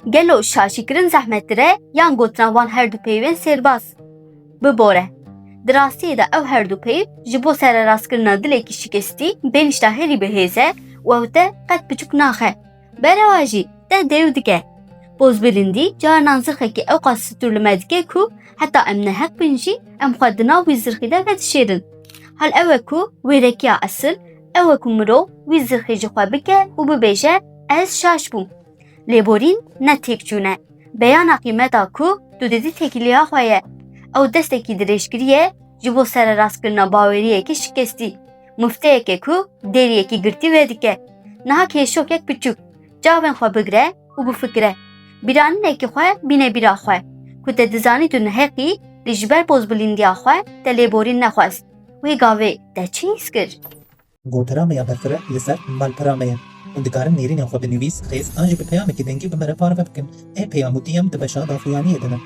Gelo şaşikirin zahmetlere yan gotina wan her du peyvên serbaz. Bibore. Di rastiyê de ew her du peyv ji bo sererastkirina dilekî şikestî benîşta herî bihêze û ew te qet biçûk naxe. Bereva jî te dêw dike. Pozbilindî carinan zirxekî ew qas stûrlime dike ku heta em nehek bin jî em xwe di nav wî zirxî de vedişêrin. Hal ew e ku wêrekiya esil, ew e ku mirov wî zirxê ji xwe bike û bibêje ez şaş bûm. Lêborîn ne têkçûne. Beyana qîmeta ku tu didî têkiliya xwe ye. Ew destekî dirêjkirî ye ji bo sererastkirina baweriyekî şikestî. Mufteyeke ku deriyekî girtî vedike. Niha kêşokek biçûk. Cavên xwe bigire û bifikire. Bîranînekî xwe bîne bîra xwe. Ku te dizanî tu neheqî li ji ber pozbilîndiya xwe te lêborîn nexwest. Wê gavê te çi hîs kir? Gotera me ya berfire li ser malpera me ye. û dikarin nêrînên xwe binivîs xêz an jî bi peyamekî dengî bi me re parve bikin. Ê peyamûtiyem di beşa daxuyaniyê de ne.